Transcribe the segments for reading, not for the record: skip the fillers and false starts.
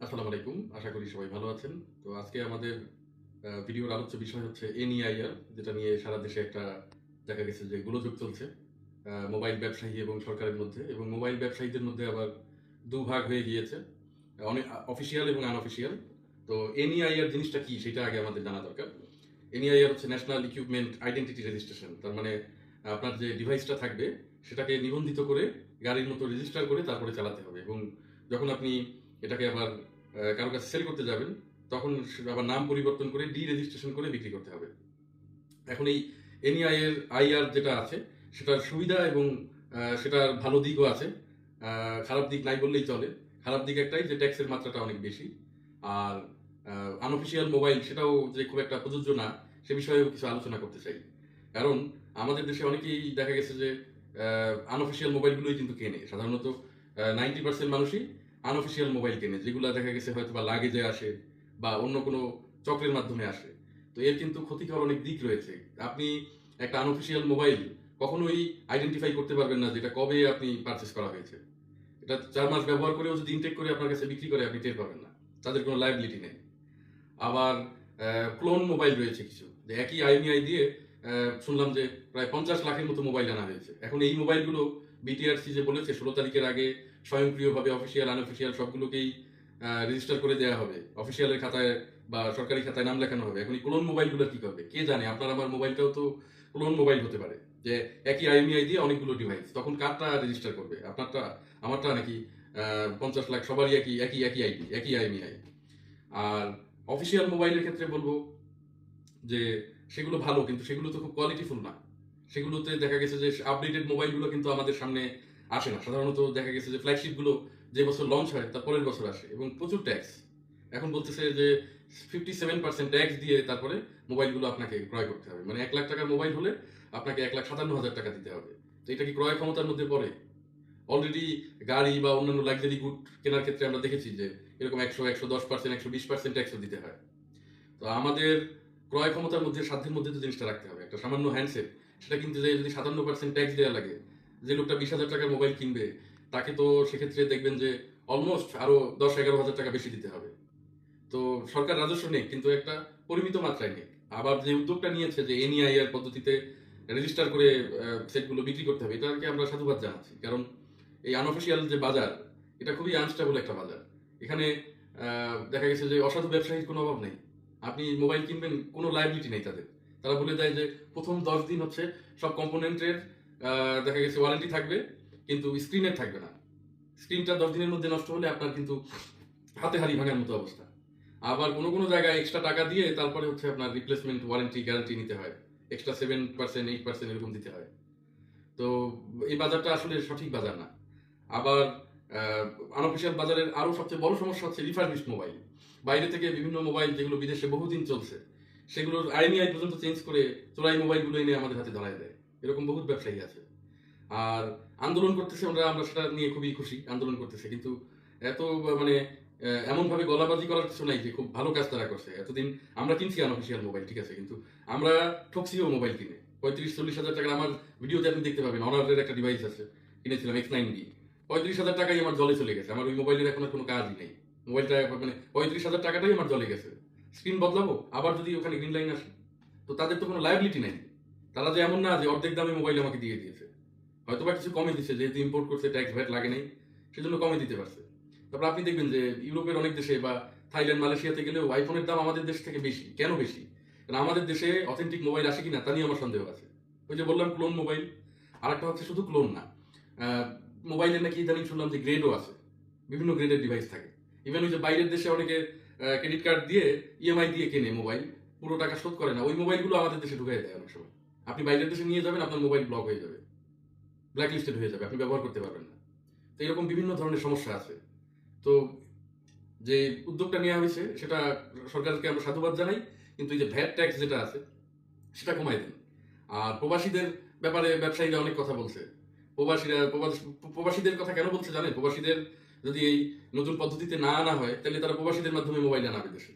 আসসালামু আলাইকুম। আশা করি সবাই ভালো আছেন। তো আজকে আমাদের ভিডিওর আলোচ্য বিষয় হচ্ছে এনইআইআর, যেটা নিয়ে সারা দেশে একটা দেখা গেছে যে গোলযোগ চলছে মোবাইল ব্যবসায়ী এবং সরকারের মধ্যে, এবং মোবাইল ব্যবসায়ীদের মধ্যে আবার দুভাগ হয়ে গিয়েছে, অনেক অফিসিয়াল এবং আনঅফিসিয়াল। তো এনইআইআর জিনিসটা কি সেটা আগে আমাদের জানা দরকার। এনইআইআর হচ্ছে ন্যাশনাল ইকুইপমেন্ট আইডেন্টিটি রেজিস্ট্রেশন। তার মানে আপনার যে ডিভাইসটা থাকবে সেটাকে নিবন্ধিত করে গাড়ির মতো রেজিস্টার করে তারপরে চালাতে হবে, এবং যখন আপনি এটাকে আবার কারো কাছে সেল করতে যাবেন তখন আবার নাম পরিবর্তন করে ডি রেজিস্ট্রেশন করে বিক্রি করতে হবে। এখন এই এনইআইএর আইআর যেটা আছে সেটার সুবিধা এবং সেটার ভালো দিকও আছে, খারাপ দিক নাই বললেই চলে। খারাপ দিক একটাই যে ট্যাক্সের মাত্রাটা অনেক বেশি, আর আনঅফিসিয়াল মোবাইল সেটাও যে খুব একটা প্রযোজ্য না সে বিষয়েও কিছু আলোচনা করতে চাই। কারণ আমাদের দেশে অনেকেই দেখা গেছে যে আনঅফিসিয়াল মোবাইলগুলোই কিন্তু কেনে, সাধারণত 90% মানুষই আনঅফিসিয়াল মোবাইল কেনে, যেগুলো দেখা গেছে হয়তো বা লাগেজে আসে বা অন্য কোনো চক্রের মাধ্যমে আসে। তো এর কিন্তু ক্ষতিকর অনেক দিক রয়েছে। আপনি একটা আনঅফিসিয়াল মোবাইল কখনোই আইডেন্টিফাই করতে পারবেন না যেটা কবে আপনি পারচেস করা হয়েছে। এটা 4 মাস ব্যবহার করেও যদি ইনটেক করে আপনার কাছে বিক্রি করে আপনি টের পাবেন না, তাদের কোনো লায়াবিলিটি নেই। আবার ক্লোন মোবাইল রয়েছে কিছু, যে একই আইএমইআই দিয়ে শুনলাম যে প্রায় 50 লাখের মতো মোবাইল আনা হয়েছে। এখন এই মোবাইলগুলো বিটিআরসি যে বলেছে 16 তারিখের আগে স্বয়ংক্রিয়ভাবে অফিসিয়াল আনঅফিসিয়াল সবগুলোকেই রেজিস্টার করে দেওয়া হবে, অফিসিয়ালের খাতায় বা সরকারি খাতায় নাম লেখানো হবে। এখন এই ক্লোন মোবাইলগুলো কি করবে কে জানে, আপনার আমার মোবাইলটাও তো ক্লোন মোবাইল হতে পারে, যে একই আইএমইআই দিয়ে অনেকগুলো ডিভাইস, তখন কারটা রেজিস্টার করবে, আপনারটা আমারটা নাকি 50 লাখ সবারই একই একই একই আইডি একই আইএমইআই। আর অফিসিয়াল মোবাইলের ক্ষেত্রে বলবো যে সেগুলো ভালো, কিন্তু সেগুলো তো খুব কোয়ালিটিফুল না। সেগুলোতে দেখা গেছে যে আপডেটেড মোবাইলগুলো কিন্তু আমাদের সামনে আসে না। সাধারণত দেখা গেছে যে ফ্ল্যাগশিপগুলো যে বছর লঞ্চ হয় তার পরের বছর আসে, এবং প্রচুর ট্যাক্স। এখন বলতেছে যে 57% ট্যাক্স দিয়ে তারপরে মোবাইলগুলো আপনাকে ক্রয় করতে হবে, মানে 1 লাখ টাকার মোবাইল হলে আপনাকে 1,57,000 টাকা দিতে হবে। তো এটা কি ক্রয় ক্ষমতার মধ্যে পড়ে? অলরেডি গাড়ি বা অন্যান্য লাক্সারি গুড কেনার ক্ষেত্রে আমরা দেখেছি যে এরকম 100, 110%, 120% ট্যাক্সও দিতে হয়। তো আমাদের ক্রয় ক্ষমতার মধ্যে, সাধ্যের মধ্যে তো জিনিসটা রাখতে হবে। একটা সামান্য হ্যান্ডসেট সেটা কিনতে যাই যদি 57% ট্যাক্স দেওয়া লাগে, যে লোকটা 20,000 টাকার মোবাইল কিনবে তাকে তো সেক্ষেত্রে দেখবেন যে অলমোস্ট আরো 10-11 হাজার টাকা বেশি দিতে হবে। তো সরকার রাজস্ব নেই, কিন্তু একটা পরিমিত মাত্রায় নেই। আবার যে উদ্যোগটা নিয়েছে যে এনইআইআর পদ্ধতিতে রেজিস্টার করে সেটগুলো বিক্রি করতে হবে, এটাকে আমরা সাধুবাদ জানাচ্ছি। কারণ এই আনঅফিসিয়াল যে বাজার, এটা খুবই আনস্টেবল একটা বাজার। এখানে দেখা গেছে যে অসাধু ব্যবসায়ীর কোনো অভাব নেই। আপনি মোবাইল কিনবেন, কোনো লায়াবিলিটি নেই তাদের। তারা বলে দেয় যে প্রথম 10 দিন হচ্ছে সব কম্পোনেন্টের দেখা গেছে ওয়ারেন্টি থাকবে, কিন্তু স্ক্রিনের থাকবে না। স্ক্রিনটা 10 দিনের মধ্যে নষ্ট হলে আপনার কিন্তু হাতে হাড়ি ভাঙার মতো অবস্থা। আবার কোনো কোনো জায়গায় এক্সট্রা টাকা দিয়ে তারপরে হচ্ছে আপনার রিপ্লেসমেন্ট ওয়ারেন্টি গ্যারান্টি নিতে হয়, এক্সট্রা 7%, 8% এরকম দিতে হয়। তো এই বাজারটা আসলে সঠিক বাজার না। আবার আনঅফিসিয়াল বাজারের আরো সবচেয়ে বড় সমস্যা হচ্ছে রিফারবিশড মোবাইল। বাইরে থেকে বিভিন্ন মোবাইল যেগুলো বিদেশে বহুদিন চলছে, সেগুলোর আইএমইআই পর্যন্ত চেঞ্জ করে চোরাই মোবাইলগুলো এনে আমাদের হাতে ধরায় দেয়। এরকম বহুত ব্যবসায়ী আছে। আর আন্দোলন করতেছে, আমরা সেটা নিয়ে খুবই খুশি, আন্দোলন করতেছে, কিন্তু এত মানে এমন ভাবে গলাবাজি করার কিছু নাই যে খুব ভালো কাজ তারা করছে। এতদিন আমরা কিনছি আনঅফিসিয়াল মোবাইল, ঠিক আছে, কিন্তু আমরা ঠকছিও মোবাইল কিনে। 35-40 হাজার টাকা আমার ভিডিওতে আপনি দেখতে পাবেন, অনারের একটা ডিভাইস আছে, কিনেছিলাম X9B। 35 হাজার টাকাই আমার জলে চলে গেছে, আমার ওই মোবাইলের এখন আর কোনো কাজই নেই। মোবাইলটা মানে 35 হাজার টাকাটাই আমার জলে গেছে। স্ক্রিন বদলাবো, আবার যদি ওখানে গ্রিন লাইন আসে, তো তাদের তো কোনো লায়াবিলিটি নেই। তারা যে এমন না যে অর্ধেক দামে মোবাইল আমাকে দিয়ে দিয়েছে, হয়তো বা কিছু কমে দিচ্ছে, যেহেতু ইম্পোর্ট করছে ট্যাক্স ভ্যাট লাগে নাই, সেজন্য কমে দিতে পারছে। তারপর আপনি দেখবেন যে ইউরোপের অনেক দেশে বা থাইল্যান্ড, মালয়েশিয়াতে গেলেও আইফোনের দাম আমাদের দেশ থেকে বেশি। কেন বেশি? কারণ আমাদের দেশে অথেন্টিক মোবাইল আসে কিনা তা নিয়ে আমার সন্দেহ আছে। ওই যে বললাম ক্লোন মোবাইল, আর একটা হচ্ছে শুধু ক্লোন না, মোবাইলের নাকি ইদানিং শুনলাম যে গ্রেডও আছে, বিভিন্ন গ্রেডের ডিভাইস থাকে। ইভেন ওই যে বাইরের দেশে অনেকে ক্রেডিট কার্ড দিয়ে ইএমআই দিয়ে কেনে মোবাইল, পুরো টাকা শোধ করে না, ওই মোবাইলগুলো আমাদের দেশে ঢুকাই দেয় অনেক সময়। আপনি বাইরের দেশে নিয়ে যাবেন, আপনার মোবাইল ব্লক হয়ে যাবে, ব্ল্যাক লিস্টেড হয়ে যাবে, আপনি ব্যবহার করতে পারবেন না। তো এরকম বিভিন্ন ধরনের সমস্যা আছে। তো যে উদ্যোগটা নেওয়া হয়েছে সেটা সরকারকে আমরা সাধুবাদ জানাই, কিন্তু এই যে ভ্যাট ট্যাক্স যেটা আছে সেটা কমাই দেন। আর প্রবাসীদের ব্যাপারে ব্যবসায়ীরা অনেক কথা বলছে। প্রবাসীদের কথা কেন বলছে জানেন? প্রবাসীদের যদি এই নতুন পদ্ধতিতে না আনা হয় তাহলে তারা প্রবাসীদের মাধ্যমে মোবাইল আনাবে দেশে,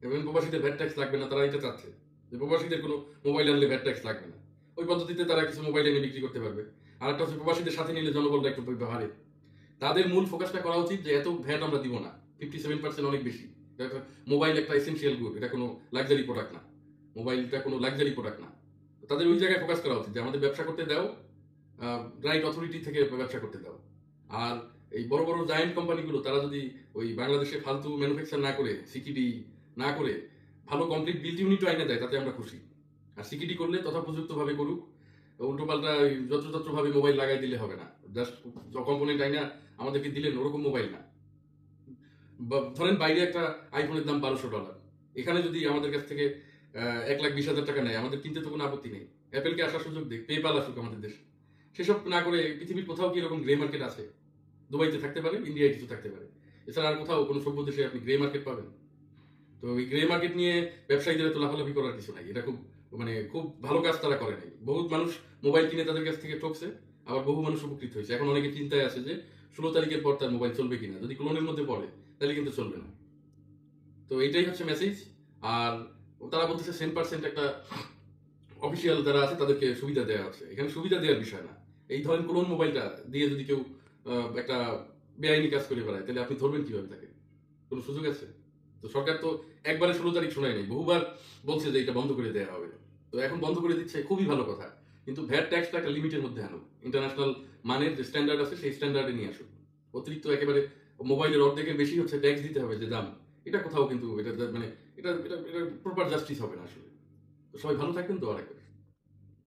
এবং প্রবাসীদের ভ্যাট ট্যাক্স লাগবে না। তারা এটা চাচ্ছে যে প্রবাসীদের কোনো মোবাইল আনলে ভ্যাট ট্যাক্স লাগবে না, ওই পদ্ধতিতে তারা কিছু মোবাইল এনে বিক্রি করতে পারবে। আর একটা হচ্ছে প্রবাসীদের সাথে নিলে জনবলটা একটু বাড়ে। তাদের মূল ফোকাসটা করা উচিত যে এত ভ্যাট আমরা দিব না, 57% অনেক বেশি। মোবাইল একটা এসেনশিয়াল গুড, এটা কোনো লাক্সারি প্রোডাক্ট না। মোবাইলটা কোনো লাক্সারি প্রোডাক্ট না। তাদের ওই জায়গায় ফোকাস করা উচিত যে আমাদের ব্যবসা করতে দাও, রাইট অথরিটি থেকে ব্যবসা করতে দাও। আর এই বড় বড় জায়ান্ট কোম্পানিগুলো তারা যদি ওই বাংলাদেশে ফালতু ম্যানুফ্যাকচার না করে, সিকিডি না করে ভালো কমপ্লিট বিল্ট ইউনিটও আইনে দেয়, তাতে আমরা খুশি। আর সিকিডি করলে তথাপযুক্তভাবে করুক, উল্টোপাল্টা যত্রতত্রভাবে মোবাইল লাগাই দিলে হবে না। জাস্ট কম্পোনেন্ট আইনা আমাদেরকে দিলেন, ওরকম মোবাইল না। ধরেন বাইরে একটা আইফোনের দাম $1200, এখানে যদি আমাদের কাছ থেকে 1,20,000 টাকা নেয়, আমাদের কিনতে তো কোনো আপত্তি নেই। অ্যাপেলকে আসার সুযোগ দেখ, পেপাল আসুক আমাদের দেশে। সেসব না করে পৃথিবীর কোথাও কি এরকম গ্রে মার্কেট আছে? দুবাইতে থাকতে পারে, ইন্ডিয়ায় কিছু থাকতে পারে, এছাড়া আর কোথাও কোনো সভ্য দেশে আপনি গ্রে মার্কেট পাবেন? তো এই গ্রে মার্কেট নিয়ে ব্যবসায়ীদের তো লাফালাফি করার কিছু নাই। এটা খুব ভালো কাজ তারা করে নাই। বহুত মানুষ মোবাইল কিনে তাদের কাছ থেকে ঠকছে, আবার বহু মানুষ উপকৃত হয়েছে। এখন অনেকে চিন্তায় আছে যে 16 তারিখের পর তার মোবাইল চলবে কিনা, যদি ক্লোনের মধ্যে পড়ে তাহলে কিন্তু চলবে না। তো এটাই হচ্ছে মেসেজ। আর তারা বলতেছে 10% একটা অফিসিয়াল যারা আছে তাদেরকে সুবিধা দেওয়া আছে। এখানে সুবিধা দেওয়ার বিষয় না। এই ধরেন ক্লোন মোবাইলটা দিয়ে যদি কেউ একটা বেআইনি কাজ করে বেড়ায়, তাহলে আপনি ধরবেন কিভাবে তাকে? কোনো সুযোগ আছে? তো সরকার তো একবারে 16 তারিখ শোনায় নাই, বহুবার বলছে যে এটা বন্ধ করে দেওয়া হবে। তো এখন বন্ধ করে দিচ্ছে, খুবই ভালো কথা। কিন্তু ভ্যাট ট্যাক্সটা একটা লিমিটের মধ্যে আনুক। ইন্টারন্যাশনাল মানের যে স্ট্যান্ডার্ড আছে সেই স্ট্যান্ডার্ডে নিয়ে আসুক। অতিরিক্ত একেবারে মোবাইলের অর্ধেকের বেশি হচ্ছে ট্যাক্স দিতে হবে যে দাম, এটা কোথাও কিন্তু এটা মানে এটা এটা প্রপার জাস্টিস হবে না আসলে। তো সবাই ভালো থাকবেন তো আরেকবার।